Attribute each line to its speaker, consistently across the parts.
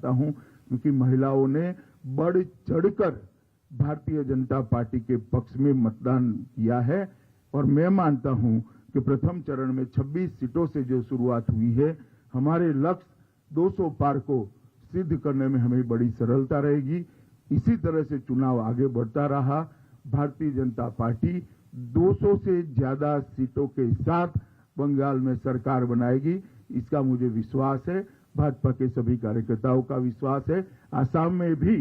Speaker 1: हूं, क्योंकि महिलाओं ने बढ़ चढ़कर भारतीय जनता पार्टी के पक्ष में मतदान किया है। और मैं मानता हूं कि प्रथम चरण में 26 सीटों से जो शुरुआत हुई है, हमारे लक्ष्य 200 पार को सिद्ध करने में हमें बड़ी सरलता रहेगी। इसी तरह से चुनाव आगे बढ़ता रहा, भारतीय जनता पार्टी 200 से ज्यादा सीटों के साथ बंगाल में सरकार बनाएगी, इसका मुझे विश्वास है। भाजपा के सभी कार्यकर्ताओं का विश्वास है। आसाम में भी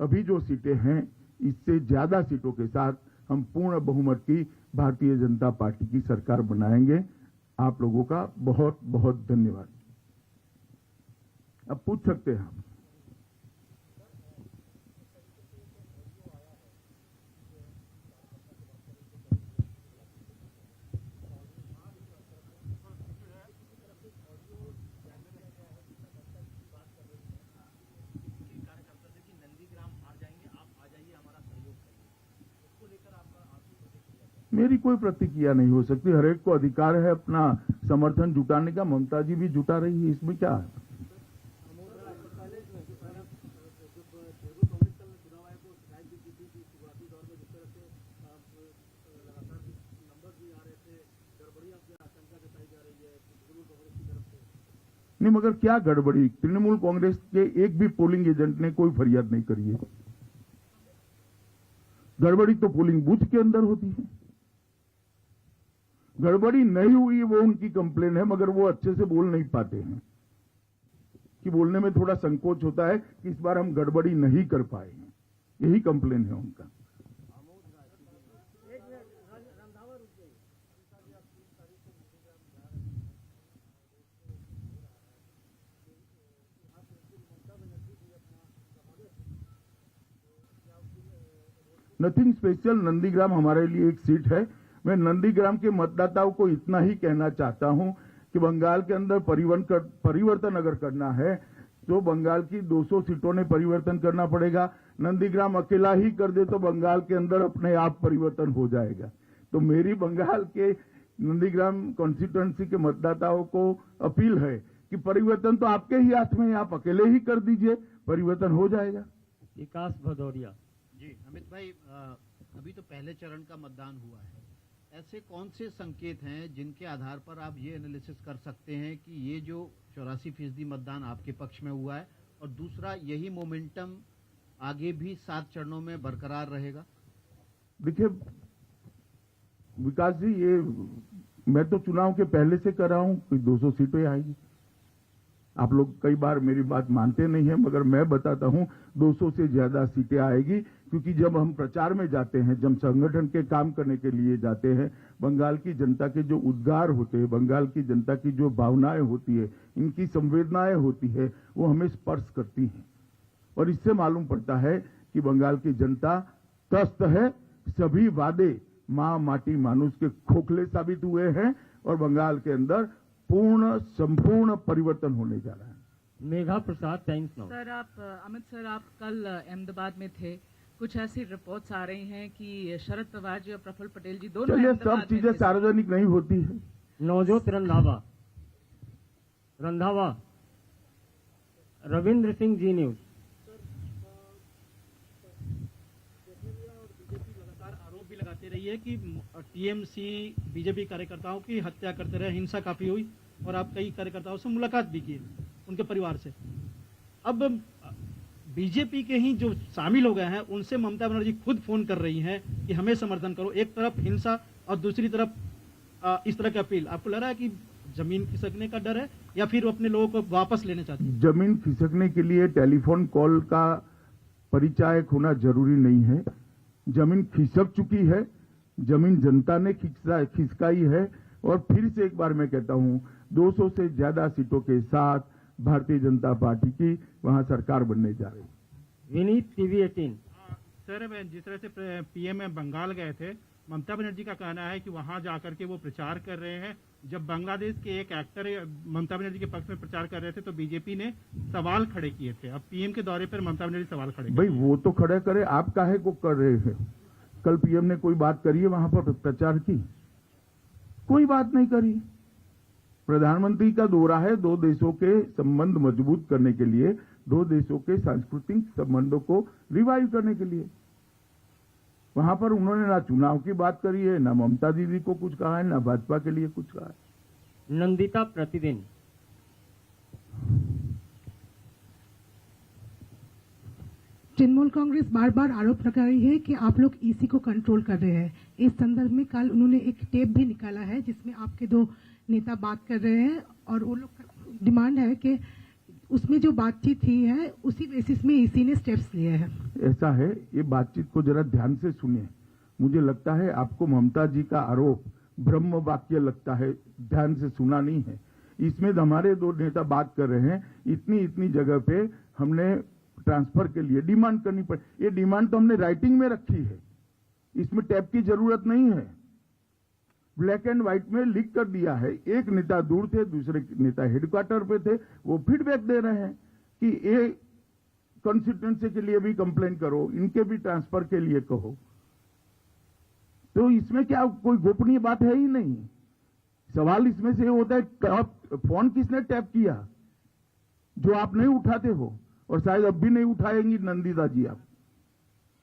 Speaker 1: अभी जो सीटें हैं, इससे ज्यादा सीटों के साथ हम पूर्ण बहुमत की भारतीय जनता पार्टी की सरकार बनाएंगे। आप लोगों का बहुत बहुत धन्यवाद। अब पूछ सकते हैं आप। मेरी कोई प्रतिक्रिया नहीं हो सकती। हर एक को अधिकार है अपना समर्थन जुटाने का। ममता जी भी जुटा रही है, इसमें क्या है? नहीं, मगर क्या गड़बड़ी? तृणमूल कांग्रेस के एक भी पोलिंग एजेंट ने कोई फरियाद नहीं करी है। गड़बड़ी तो पोलिंग बूथ के अंदर होती है। गड़बड़ी नहीं हुई वो उनकी कंप्लेन है, मगर वो अच्छे से बोल नहीं पाते हैं, कि बोलने में थोड़ा संकोच होता है कि इस बार हम गड़बड़ी नहीं कर पाए। यही कंप्लेन है उनका। Nothing special. नंदीग्राम हमारे लिए एक सीट है। मैं नंदीग्राम के मतदाताओं को इतना ही कहना चाहता हूं कि बंगाल के अंदर परिवर्तन अगर करना है तो बंगाल की 200 सीटों ने परिवर्तन करना पड़ेगा। नंदीग्राम अकेला ही कर दे तो बंगाल के अंदर अपने आप परिवर्तन हो जाएगा। तो मेरी बंगाल के नंदीग्राम कॉन्स्टिट्यूएंसी के मतदाताओं को अपील है कि परिवर्तन तो आपके ही हाथ में है, आप अकेले ही कर दीजिए, परिवर्तन हो जाएगा।
Speaker 2: विकास भदौरिया
Speaker 3: जी। अमित भाई, अभी तो पहले चरण का मतदान हुआ है, ऐसे कौन से संकेत हैं जिनके आधार पर आप ये एनालिसिस कर सकते हैं कि ये जो 84% मतदान आपके पक्ष में हुआ है, और दूसरा यही मोमेंटम आगे भी 7 चरणों में बरकरार रहेगा?
Speaker 1: देखिए विकास जी, ये मैं तो चुनाव के पहले से कर रहा हूं कि 200 सीटें आएगी। आप लोग कई बार मेरी बात मानते नहीं है, मगर मैं बताता हूं 200 से ज्यादा सीटें आएगी, क्योंकि जब हम प्रचार में जाते हैं, जब संगठन के काम करने के लिए जाते हैं, बंगाल की जनता के जो उद्गार होते हैं, बंगाल की जनता की जो भावनाएं होती है, इनकी संवेदनाएं होती है, वो हमें स्पर्श करती हैं। और इससे मालूम पड़ता है कि बंगाल की जनता त्रस्त है। सभी वादे मां माटी मानुष के खोखले साबित हुए हैं और बंगाल के अंदर पूर्ण संपूर्ण परिवर्तन होने जा रहा है।
Speaker 2: Megha Prasad, Times Now.
Speaker 4: Sir, Amit sir, आप कल अहमदाबाद में थे। कुछ ऐसी रिपोर्ट्स आ रही हैं कि शरद पवार जी और प्रफुल्ल पटेल जी दोनों
Speaker 1: सब चीजें सार्वजनिक नहीं होती है।
Speaker 2: नवजोत रंधावा, रविंद्र सिंह, जी न्यूज।
Speaker 5: आरोप भी लगाते रही है कि टीएमसी बीजेपी कार्यकर्ताओं की हत्या करते रहे, हिंसा काफी हुई, और आप कई कार्यकर्ताओं से मुलाकात भी की उनके परिवार से। अब बीजेपी के ही जो शामिल हो गए हैं, उनसे ममता बनर्जी खुद फोन कर रही हैं कि हमें समर्थन करो। एक तरफ हिंसा और दूसरी तरफ इस तरह की अपील। आपको लग रहा है कि जमीन खिसकने का डर है, या फिर अपने लोगों को वापस लेना चाहते हैं?
Speaker 1: जमीन खिसकने के लिए टेलीफोन कॉल का परिचायक होना जरूरी नहीं है। जमीन खिसक चुकी है, जमीन जनता ने खिसकाई है। और फिर से एक बार मैं कहता हूं, 200 से ज्यादा सीटों के साथ भारतीय जनता पार्टी की वहां सरकार बनने जा रही है।
Speaker 2: विनीत, टीवी 18।
Speaker 5: सर, जिस तरह से पीएम बंगाल गए थे, ममता बनर्जी का कहना है कि वहां जाकर के वो प्रचार कर रहे हैं। जब बांग्लादेश के एक एक्टर ममता बनर्जी के पक्ष में प्रचार कर रहे थे तो बीजेपी ने सवाल खड़े किए थे। अब पीएम के दौरे पर ममता बनर्जी सवाल खड़े।
Speaker 1: भाई वो तो खड़े करे, आप काहे को कर रहे हैं? कल पीएम ने कोई बात करी है वहां पर प्रचार की? कोई बात नहीं करी। प्रधानमंत्री का दौरा है, दो देशों के संबंध मजबूत करने के लिए दो देशों के सांस्कृतिक संबंधों को रिवाइव करने के लिए। वहां पर उन्होंने ना चुनाव की बात करी है, ना ममता दीदी को कुछ कहा है, ना भाजपा के लिए कुछ कहा है।
Speaker 2: नंदिता प्रतिदिन।
Speaker 6: तृणमूल कांग्रेस बार बार आरोप लगा रही है कि आप लोग ईसी को कंट्रोल कर रहे हैं। इस संदर्भ में कल उन्होंने एक टेप भी निकाला है जिसमें आपके दो नेता बात कर रहे हैं और वो लोग डिमांड है कि उसमें जो बातचीत हुई है उसी बेसिस में ईसी ने स्टेप्स लिए हैं।
Speaker 1: ऐसा है, ये बातचीत को जरा ध्यान से सुनिए। मुझे लगता है आपको ममता जी का आरोप ब्रह्म वाक्य लगता है, ध्यान से सुना नहीं है। इसमें हमारे दो नेता बात कर रहे हैं, इतनी जगह पे हमने ट्रांसफर के लिए डिमांड करनी पड़ी। ये डिमांड तो हमने राइटिंग में रखी है, इसमें टैप की जरूरत नहीं है। ब्लैक एंड व्हाइट में लिख कर दिया है। एक नेता दूर थे, दूसरे नेता हेडक्वार्टर पे थे, वो फीडबैक दे रहे हैं कि ये कॉन्स्टिट्यूंसी के लिए भी कंप्लेन करो, इनके भी ट्रांसफर के लिए कहो। तो इसमें क्या कोई गोपनीय बात है ही नहीं। सवाल इसमें से होता है फोन किसने टैप किया, जो आप नहीं उठाते हो और शायद अब भी नहीं उठाएंगी नंदिता जी आप,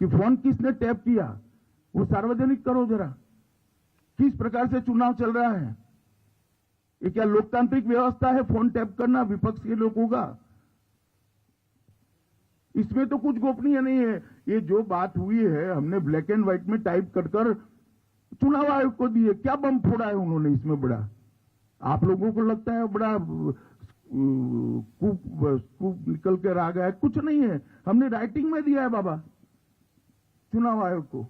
Speaker 1: कि फोन किसने टैप किया वो सार्वजनिक करो जरा। किस प्रकार से चुनाव चल रहा है, ये क्या लोकतांत्रिक व्यवस्था है फोन टैप करना विपक्ष के लोगों का? इसमें तो कुछ गोपनीय नहीं है। ये जो बात हुई है हमने ब्लैक एंड व्हाइट में टाइप कर चुनाव आयोग को दिए। क्या बम फोड़ा है उन्होंने इसमें बड़ा? आप लोगों को लगता है बड़ा कूप निकल कर आ गया, कुछ नहीं है। हमने राइटिंग में दिया है बाबा चुनाव आयोग को।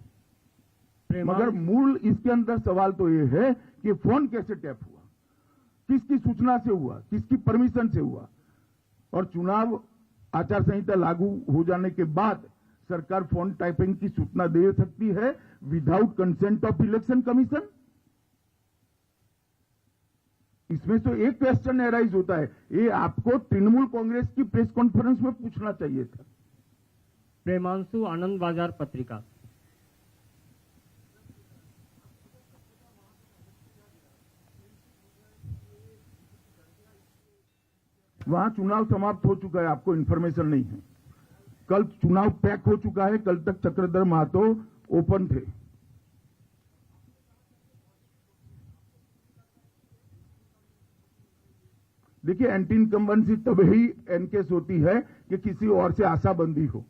Speaker 1: मगर मूल इसके अंदर सवाल तो ये है कि फोन कैसे टैप हुआ, किसकी सूचना से हुआ, किसकी परमिशन से हुआ। और चुनाव आचार संहिता लागू हो जाने के बाद सरकार फोन टैपिंग की सूचना दे सकती है without consent of election commission. इसमें तो एक क्वेश्चन एराइज होता है, ये आपको तृणमूल कांग्रेस की प्रेस कॉन्फ्रेंस में पूछना चाहिए था।
Speaker 2: प्रेमांशु आनंद बाजार पत्रिका।
Speaker 1: वहां चुनाव समाप्त हो चुका है, आपको इंफॉर्मेशन नहीं है। कल चुनाव पैक हो चुका है, कल तक चक्रधर महतो ओपन थे। देखिए, एंटी इनकम्बेंसी तभी एनकेस होती है कि किसी और से आशाबंदी हो,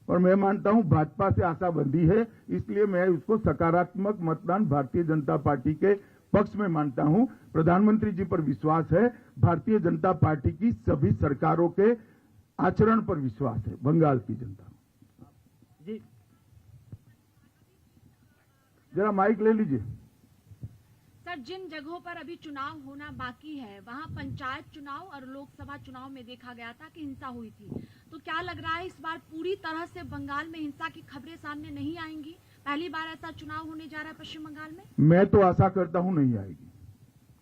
Speaker 1: और मैं मानता हूं भाजपा से आशाबंदी है, इसलिए मैं उसको सकारात्मक मतदान भारतीय जनता पार्टी के पक्ष में मानता हूं। प्रधानमंत्री जी पर विश्वास है, भारतीय जनता पार्टी की सभी सरकारों के आचरण पर विश्वास है, बंगाल की जनता।
Speaker 2: जी
Speaker 1: जरा माइक ले लीजिए।
Speaker 7: सर, जिन जगहों पर अभी चुनाव होना बाकी है वहां पंचायत चुनाव और लोकसभा चुनाव में देखा गया था कि हिंसा हुई थी, तो क्या लग रहा है इस बार पूरी तरह से बंगाल में हिंसा की खबरें सामने नहीं आएंगी? पहली बार ऐसा चुनाव होने जा रहा है पश्चिम बंगाल में।
Speaker 1: मैं तो आशा करता हूं नहीं आएगी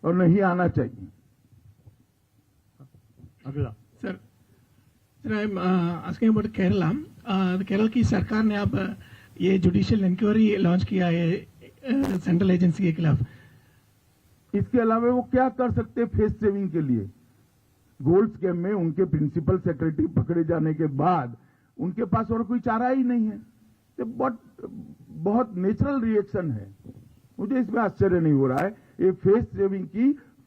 Speaker 1: और नहीं आना चाहिए।
Speaker 2: अगला
Speaker 8: sir, I am asking about Kerala. Kerala की सरकार ने अब ये जुडिशियल इंक्वायरी लॉन्च किया है सेंट्रल एजेंसी के खिलाफ।
Speaker 1: इसके अलावा वो क्या कर सकते हैं फेस सेविंग के लिए? गोल्ड स्कैम में उनके प्रिंसिपल सेक्रेटरी पकड़े जाने के बाद उनके पास और कोई चारा ही नहीं है। तो बहुत नेचुरल रिएक्शन है, मुझे इसमें आश्चर्य नहीं हो रहा है। ये फेस सेविंग की